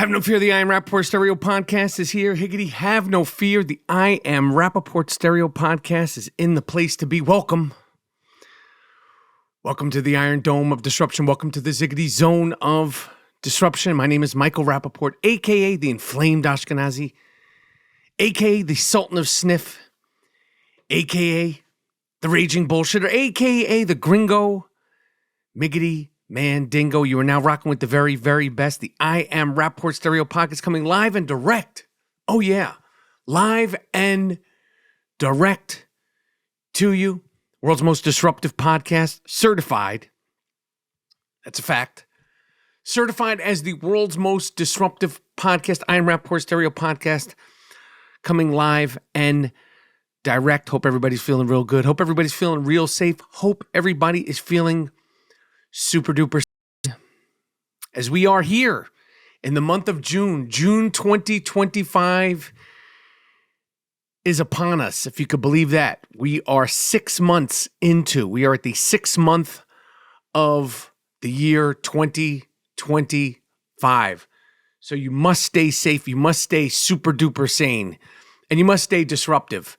Have no fear, the I Am Rapaport Stereo Podcast is here. Higgity, have no fear, the I Am Rapaport Stereo Podcast is in the place to be. Welcome. Welcome to the Iron Dome of Disruption. Welcome to the Ziggity Zone of Disruption. My name is Michael Rapaport, a.k.a. the Inflamed Ashkenazi, a.k.a. the Sultan of Sniff, a.k.a. the Raging Bullshitter, a.k.a. the Gringo, Miggity, Mandingo. You are now rocking with the very, very best. The I Am Rapaport Stereo Podcast coming live and direct. Oh, yeah. Live and direct to you. World's most disruptive podcast. Certified. That's a fact. Certified as the world's most disruptive podcast. I Am Rapaport Stereo Podcast coming live and direct. Hope everybody's feeling real good. Hope everybody's feeling real safe. Hope everybody is feeling super duper as we are here in the month of June. June 2025 is upon us, if you could believe that. We are 6 months into. We are at the 6th month of the year 2025. So you must stay safe. You must stay super duper sane. And you must stay disruptive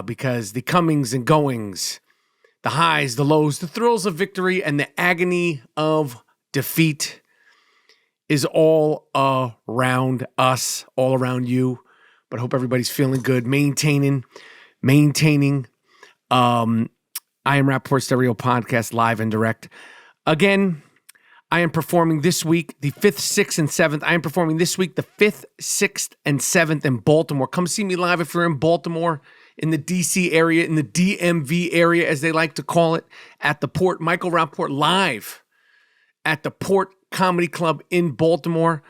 because the comings and goings, the highs, the lows, the thrills of victory, and the agony of defeat is all around us, all around you. But I hope everybody's feeling good, maintaining. I Am Rapaport Stereo Podcast live and direct. Again, I am performing this week, the 5th, 6th, and 7th. I am performing this week, the 5th, 6th, and 7th in Baltimore. Come see me live if you're in Baltimore, in the D.C. area, in the DMV area, as they like to call it, at the Port. Michael Rapaport live at the Port Comedy Club in Baltimore.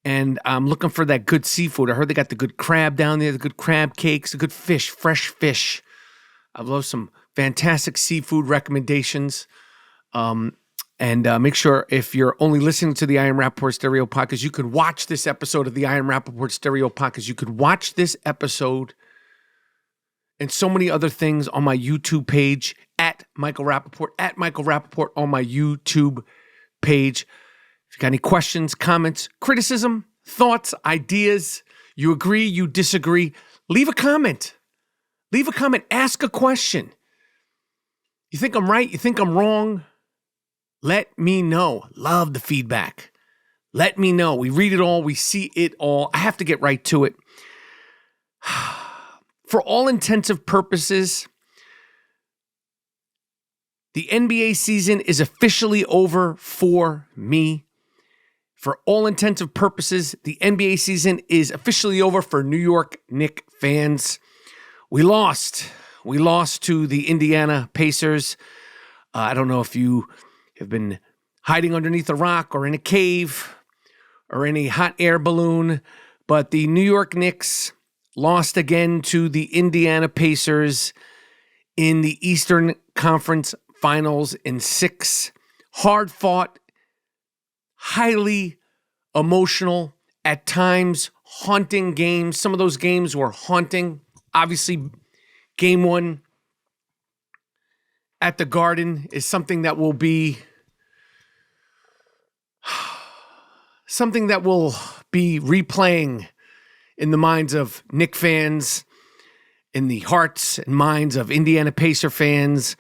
And I'm looking for that good seafood. I heard they got the good crab down there, the good crab cakes, the good fish, fresh fish. I love some fantastic seafood recommendations. And make sure if you're only listening to the I Am Rapaport Stereo Podcast, you could watch this episode of the I Am Rapaport Stereo Podcast. You could watch this episode and so many other things on my YouTube page at Michael Rapaport on my YouTube page. If you got any questions, comments, criticism, thoughts, ideas, you agree, you disagree, leave a comment. Leave a comment. Ask a question. You think I'm right? You think I'm wrong? Let me know. Love the feedback. Let me know. We read it all. We see it all. I have to get right to it. For all intensive purposes, the NBA season is officially over for me. For all intensive purposes, the NBA season is officially over for New York Knicks fans. We lost. We lost to the Indiana Pacers. I don't know if you have been hiding underneath a rock or in a cave or in a hot air balloon, but the New York Knicks lost again to the Indiana Pacers in the Eastern Conference Finals in 6 hard-fought, highly emotional, at times haunting games. Some of those games were haunting. Obviously, game 1 at the Garden is something that will be replaying in the minds of Knicks fans, in the hearts and minds of Indiana Pacer fans.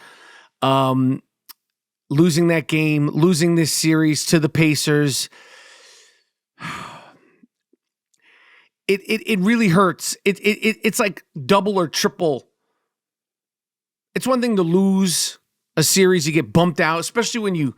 Losing that game, losing this series to the Pacers, it really hurts. It's like double or triple. It's one thing to lose a series, you get bumped out, especially when you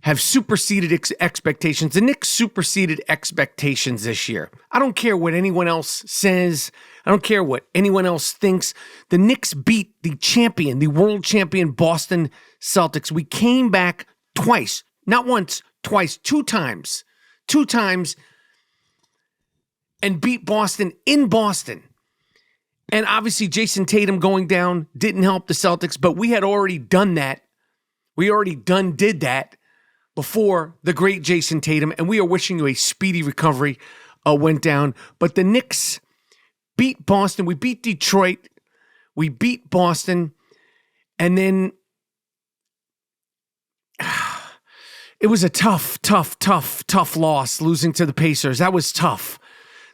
have superseded expectations. The Knicks superseded expectations this year. I don't care what anyone else says. I don't care what anyone else thinks. The Knicks beat the champion, the world champion Boston Celtics. We came back twice, not once, twice, 2 times. 2 times and beat Boston in Boston. And obviously Jason Tatum going down didn't help the Celtics, but we had already done that. We already did that before the great Jason Tatum, and we are wishing you a speedy recovery went down. But the Knicks beat Boston. We beat Detroit. We beat Boston. And then it was a tough loss, losing to the Pacers. That was tough.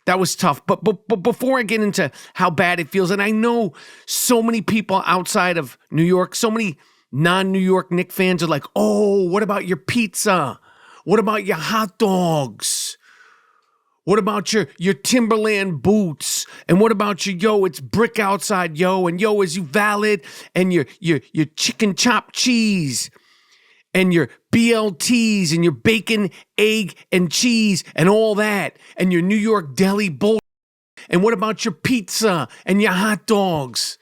But before I get into how bad it feels, and I know so many people outside of New York, so many non-New York Knicks fans are like, oh, what about your pizza? What about your hot dogs? What about your Timberland boots? And what about your, it's brick outside, yo, and yo, is you valid? And your chicken chopped cheese, and your BLTs, and your bacon, egg, and cheese, and all that, and your New York deli bull. And what about your pizza, and your hot dogs,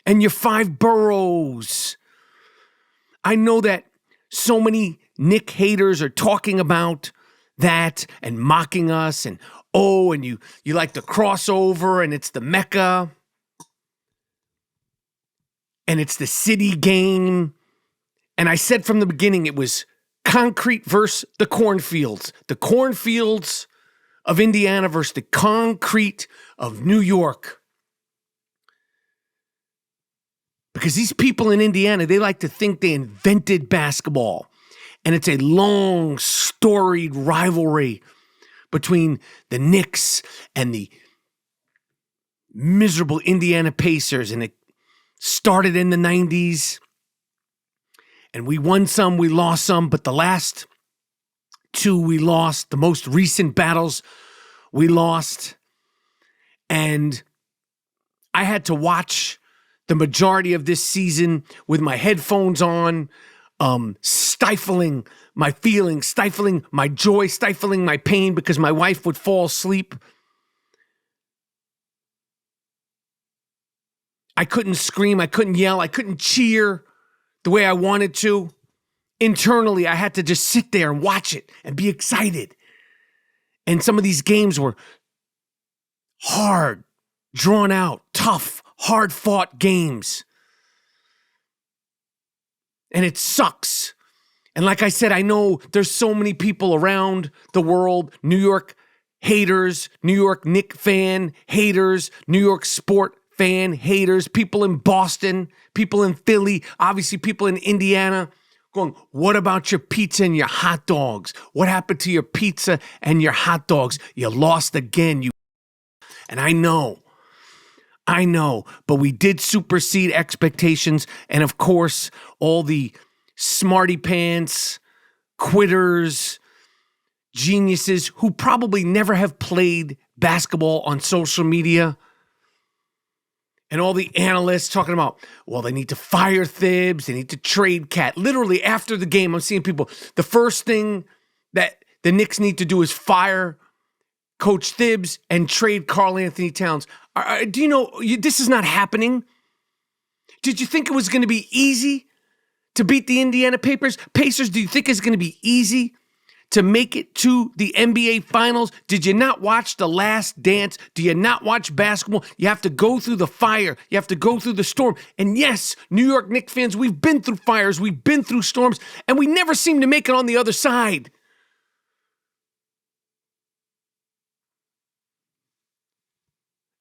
and your 5 boroughs? I know that so many Nick haters are talking about that and mocking us, and and you like the crossover, and it's the Mecca, and it's the city game. And I said from the beginning, it was concrete versus the cornfields of Indiana versus the concrete of New York. Because these people in Indiana, they like to think they invented basketball. And it's a long, storied rivalry between the Knicks and the miserable Indiana Pacers. And it started in the 90s. And we won some, we lost some. But the last 2 we lost. The most recent battles we lost. And I had to watch the majority of this season with my headphones on, stifling my feelings, stifling my joy, stifling my pain because my wife would fall asleep. I couldn't scream, I couldn't yell, I couldn't cheer the way I wanted to. Internally, I had to just sit there and watch it and be excited. And some of these games were hard, drawn out, tough, hard-fought games. And it sucks. And like I said, I know there's so many people around the world, New York haters, New York Knicks fan haters, New York sport fan haters, people in Boston, people in Philly, obviously people in Indiana, going, what about your pizza and your hot dogs? What happened to your pizza and your hot dogs? You lost again, you. And I know, but we did supersede expectations. And of course, all the smarty pants, quitters, geniuses who probably never have played basketball on social media, and all the analysts talking about, well, they need to fire Thibs, they need to trade Cat. Literally after the game, I'm seeing people, the first thing that the Knicks need to do is fire Coach Thibs and trade Karl Anthony Towns. Do you know this is not happening? Did you think it was going to be easy to beat the Indiana Pacers? Do you think it's going to be easy to make it to the NBA Finals? Did you not watch The Last Dance? Do you not watch basketball? You have to go through the fire. You have to go through the storm. And yes, New York Knicks fans, we've been through fires. We've been through storms. And we never seem to make it on the other side.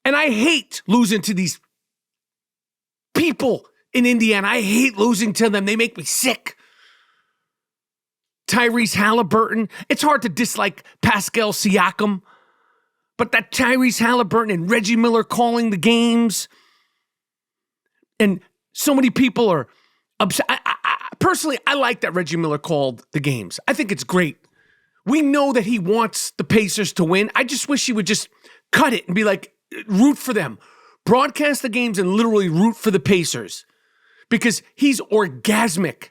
And I hate losing to these people in Indiana. I hate losing to them. They make me sick. Tyrese Halliburton. It's hard to dislike Pascal Siakam, but that Tyrese Halliburton and Reggie Miller calling the games, and so many people are upset. Personally, I like that Reggie Miller called the games. I think it's great. We know that he wants the Pacers to win. I just wish he would just cut it and be like, root for them. Broadcast the games and literally root for the Pacers, because he's orgasmic.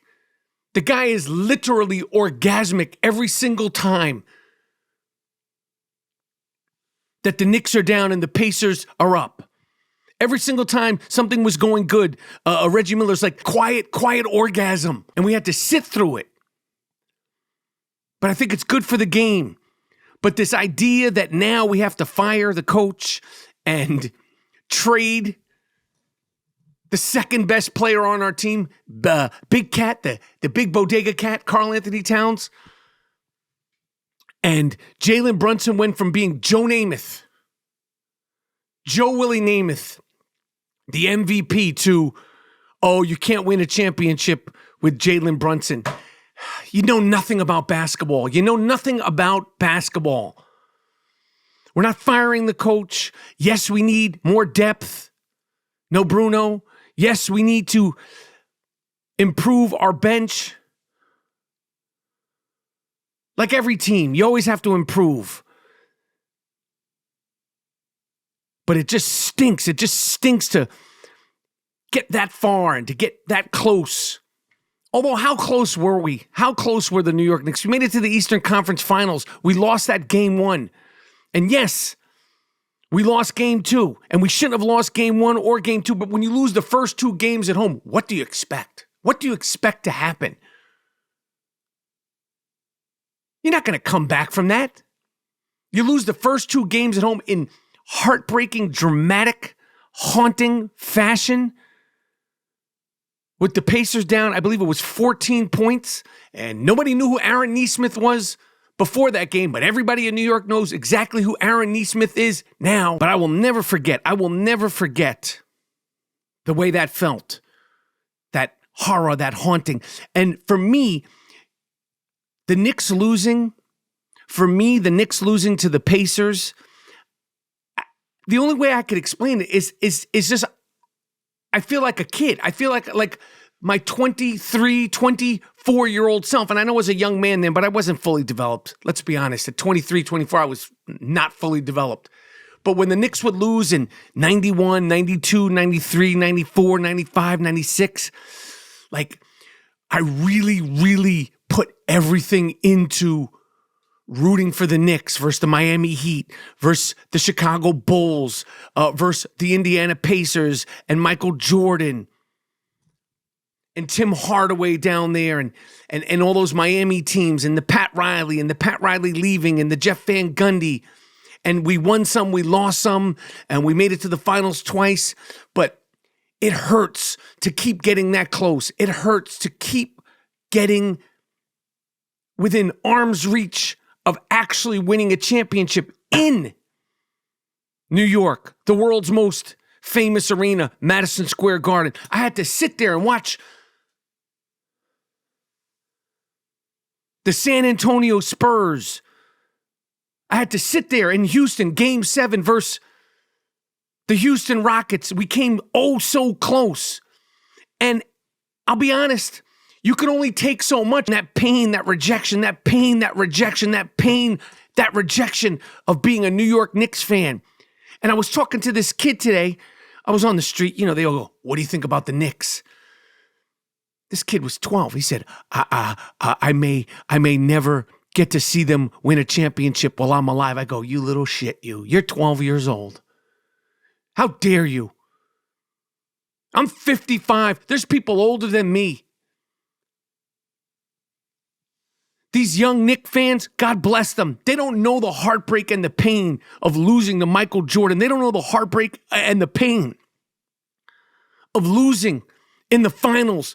The guy is literally orgasmic every single time that the Knicks are down and the Pacers are up. Every single time something was going good, Reggie Miller's like, quiet orgasm. And we had to sit through it. But I think it's good for the game. But this idea that now we have to fire the coach and trade the second best player on our team, the big cat, the big bodega cat, Karl Anthony Towns. And Jalen Brunson went from being Joe Willie Namath, the MVP, to, oh, you can't win a championship with Jalen Brunson. you know nothing about basketball. You know nothing about basketball. We're not firing the coach. Yes, we need more depth. No Bruno. Yes, we need to improve our bench. Like every team, you always have to improve. But it just stinks. It just stinks to get that far and to get that close. Although, how close were we? How close were the New York Knicks? We made it to the Eastern Conference Finals. We lost that game 1. And yes, we lost game 2. And we shouldn't have lost game 1 or game 2. But when you lose the first 2 games at home, what do you expect? What do you expect to happen? You're not going to come back from that. You lose the first 2 games at home in heartbreaking, dramatic, haunting fashion with the Pacers down, I believe it was 14 points, and nobody knew who Aaron Nesmith was before that game, but everybody in New York knows exactly who Aaron Nesmith is now. But I will never forget the way that felt, that horror, that haunting. And for me, the Knicks losing to the Pacers, the only way I could explain it is just, I feel like a kid. I feel like my 23, 24-year-old self. And I know I was a young man then, but I wasn't fully developed. Let's be honest. At 23, 24, I was not fully developed. But when the Knicks would lose in 91, 92, 93, 94, 95, 96, like I really, really put everything into rooting for the Knicks versus the Miami Heat versus the Chicago Bulls versus the Indiana Pacers and Michael Jordan and Tim Hardaway down there and all those Miami teams and the Pat Riley leaving and the Jeff Van Gundy. And we won some, we lost some, and we made it to the finals twice. But it hurts to keep getting that close. It hurts to keep getting within arm's reach of actually winning a championship in New York, the world's most famous arena, Madison Square Garden. I had to sit there and watch the San Antonio Spurs. I had to sit there in Houston, Game 7 versus the Houston Rockets. We came oh so close. And I'll be honest, you can only take so much. That pain, that rejection, that pain, that rejection, that pain, that rejection of being a New York Knicks fan. And I was talking to this kid today. I was on the street. You know, they all go, "What do you think about the Knicks?" This kid was 12. He said, I may never get to see them win a championship while I'm alive. I go, "You little shit, you. You're 12 years old. How dare you? I'm 55. There's people older than me. These young Knicks fans, God bless them. They don't know the heartbreak and the pain of losing to Michael Jordan. They don't know the heartbreak and the pain of losing in the finals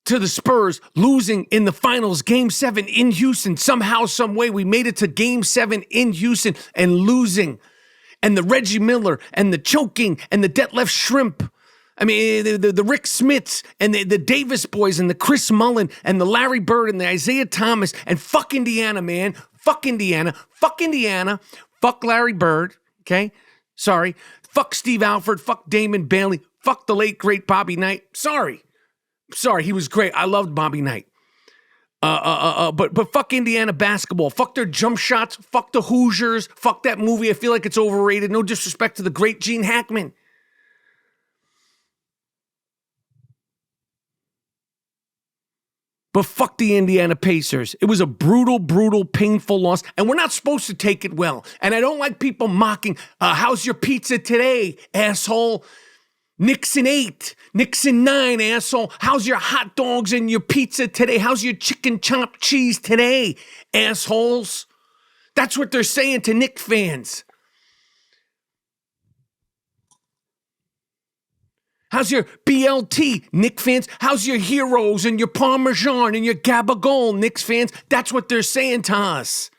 to the Spurs, losing in the finals, Game 7 in Houston. Somehow, some way, we made it to Game 7 in Houston and losing. And the Reggie Miller and the choking and the Detlef Shrimp. I mean, the Rick Smiths and the Davis boys and the Chris Mullin and the Larry Bird and the Isaiah Thomas and fuck Indiana, man. Fuck Indiana. Fuck Indiana. Fuck Larry Bird. Okay? Sorry. Fuck Steve Alford. Fuck Damon Bailey. Fuck the late, great Bobby Knight. Sorry, he was great. I loved Bobby Knight. But fuck Indiana basketball. Fuck their jump shots. Fuck the Hoosiers. Fuck that movie. I feel like it's overrated. No disrespect to the great Gene Hackman. But fuck the Indiana Pacers. It was a brutal, brutal, painful loss. And we're not supposed to take it well. And I don't like people mocking, how's your pizza today, asshole? Nixon 8, Nixon 9, asshole. How's your hot dogs and your pizza today? How's your chicken chopped cheese today, assholes? That's what they're saying to Knicks fans. How's your BLT, Knicks fans? How's your Heroes and your Parmesan and your Gabagol, Knicks fans? That's what they're saying to us.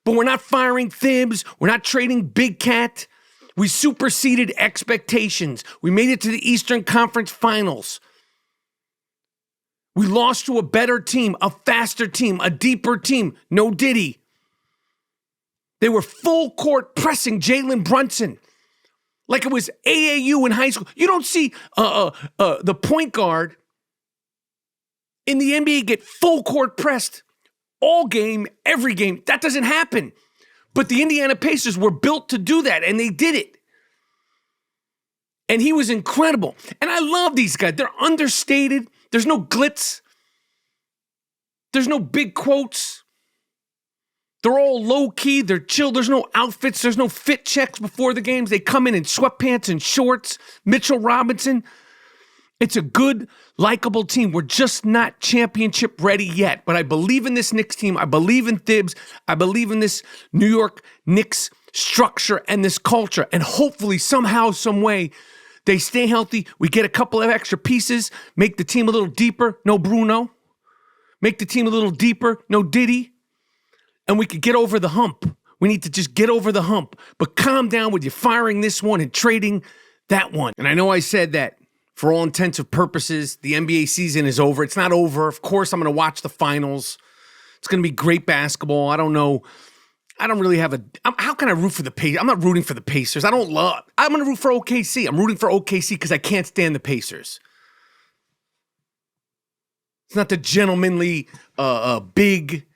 But we're not firing Thibs. We're not trading Big Cat. We superseded expectations. We made it to the Eastern Conference Finals. We lost to a better team, a faster team, a deeper team. No Diddy. They were full court pressing Jalen Brunson like it was AAU in high school. You don't see the point guard in the NBA get full court pressed all game, every game. That doesn't happen. But the Indiana Pacers were built to do that, and they did it. And he was incredible. And I love these guys. They're understated. There's no glitz. There's no big quotes. They're all low-key. They're chill. There's no outfits. There's no fit checks before the games. They come in sweatpants and shorts. Mitchell Robinson. It's a good, likable team. We're just not championship ready yet. But I believe in this Knicks team. I believe in Thibs. I believe in this New York Knicks structure and this culture. And hopefully, somehow, some way, they stay healthy. We get a couple of extra pieces. Make the team a little deeper. No Bruno. Make the team a little deeper. No Diddy. And we could get over the hump. We need to just get over the hump. But calm down with you firing this one and trading that one. And I know I said that for all intents and purposes, the NBA season is over. It's not over. Of course, I'm going to watch the finals. It's going to be great basketball. I don't know. I don't really have how can I root for the Pacers? I'm not rooting for the Pacers. I'm going to root for OKC. I'm rooting for OKC because I can't stand the Pacers. It's not the gentlemanly, big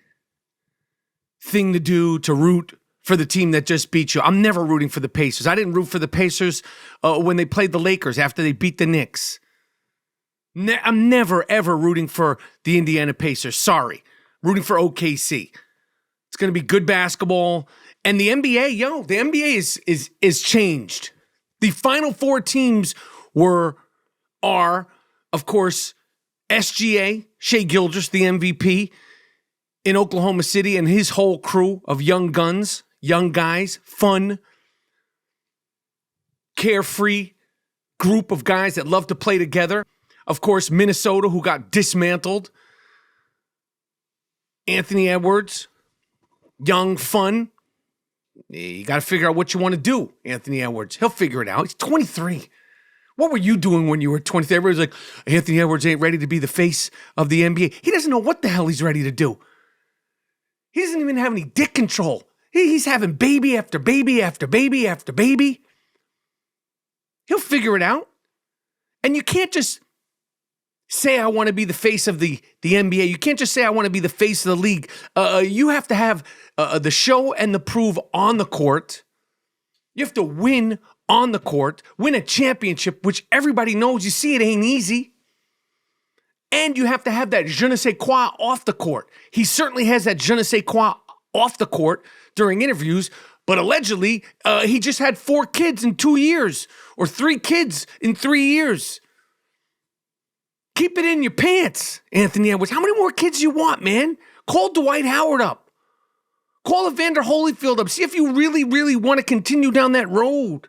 thing to do to root for the team that just beat you. I'm never rooting for the Pacers. I didn't root for the Pacers when they played the Lakers after they beat the Knicks. I'm never, ever rooting for the Indiana Pacers. Sorry. Rooting for OKC. It's going to be good basketball. And the NBA, the NBA is changed. The Final Four teams are, of course, SGA, Shai Gilgeous, the MVP, in Oklahoma City, and his whole crew of young guns, young guys, fun, carefree group of guys that love to play together. Of course, Minnesota, who got dismantled. Anthony Edwards, young, fun. You got to figure out what you want to do, Anthony Edwards. He'll figure it out. He's 23. What were you doing when you were 23? Everybody's like, Anthony Edwards ain't ready to be the face of the NBA. He doesn't know what the hell he's ready to do. He doesn't even have any dick control. He's having baby after baby after baby after baby. He'll figure it out. And you can't just say, I want to be the face of the NBA. You can't just say, I want to be the face of the league. You have to have the show and the prove on the court. You have to win on the court, win a championship, which everybody knows. You see, it ain't easy. And you have to have that je ne sais quoi off the court. He certainly has that je ne sais quoi off the court during interviews, but allegedly, he just had 4 kids in 2 years, or 3 kids in 3 years. Keep it in your pants, Anthony Edwards. How many more kids do you want, man? Call Dwight Howard up. Call Evander Holyfield up. See if you really, really want to continue down that road.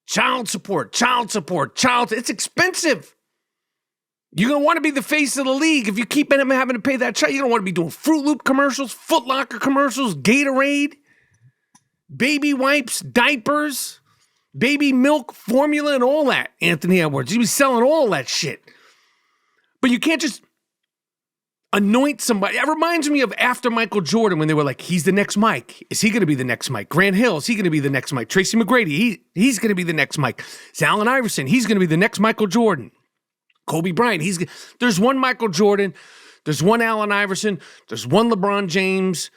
Child support. It's expensive. You're going to want to be the face of the league if you keep having to pay that child. You don't want to be doing Fruit Loop commercials, Foot Locker commercials, Gatorade, baby wipes, diapers, baby milk, formula, and all that, Anthony Edwards. He was selling all that shit. But you can't just anoint somebody. It reminds me of after Michael Jordan when they were like, he's the next Mike. Is he going to be the next Mike? Grant Hill, is he going to be the next Mike? Tracy McGrady, he's going to be the next Mike. It's Allen Iverson, he's going to be the next Michael Jordan. Kobe Bryant, there's one Michael Jordan, there's one Allen Iverson, there's one LeBron James,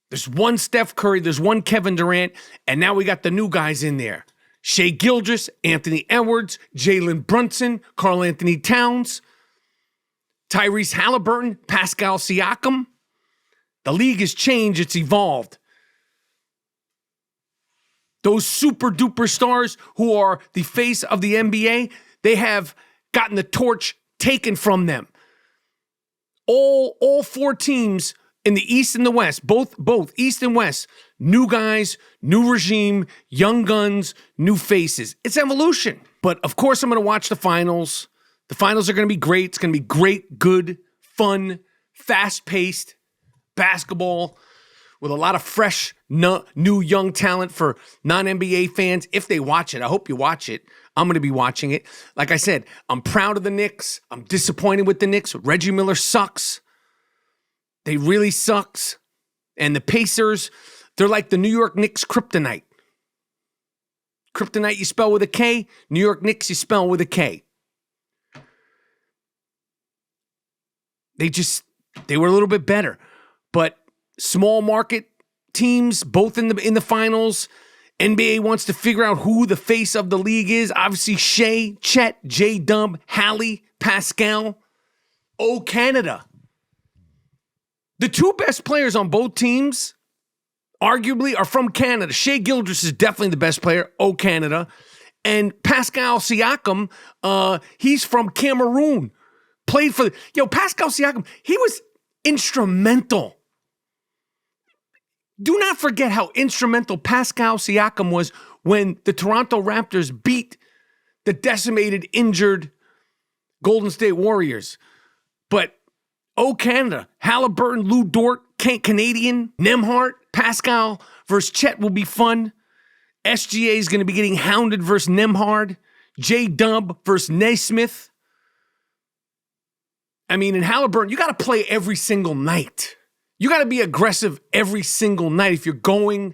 there's one Steph Curry, there's one Kevin Durant, and now we got the new guys in there. Shai Gilgeous, Anthony Edwards, Jalen Brunson, Karl Anthony Towns, Tyrese Halliburton, Pascal Siakam. The league has changed, it's evolved. Those super duper stars who are the face of the NBA, they have gotten the torch taken from them. All 4 teams in the East and the West, both East and West, new guys, new regime, young guns, new faces. It's evolution. But of course, I'm going to watch the finals. The finals are going to be great. It's going to be great, good, fun, fast-paced basketball with a lot of fresh, new young talent for non-NBA fans. If they watch it, I hope you watch it. I'm going to be watching it. Like I said, I'm proud of the Knicks. I'm disappointed with the Knicks. Reggie Miller sucks. They really sucks. And the Pacers, they're like the New York Knicks kryptonite. Kryptonite you spell with a K. New York Knicks you spell with a K. They were a little bit better. But small market teams, both in the finals. NBA wants to figure out who the face of the league is. Obviously, Shea, Chet, J-Dub, Hallie, Pascal. Oh, Canada. The two best players on both teams, arguably, are from Canada. Shea Gilgeous is definitely the best player. Oh, Canada. And Pascal Siakam, he's from Cameroon. Played for... Pascal Siakam, he was instrumental. Do not forget how instrumental Pascal Siakam was when the Toronto Raptors beat the decimated, injured Golden State Warriors. But, oh, Canada, Halliburton, Lou Dort, Canadian, Nembhard, Pascal versus Chet will be fun. SGA is going to be getting hounded versus Nembhard. J-Dub versus Naismith. I mean, in Halliburton, you got to play every single night. You got to be aggressive every single night if you're going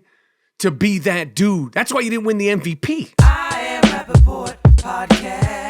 to be that dude. That's why you didn't win the MVP. I am Rapaport Podcast.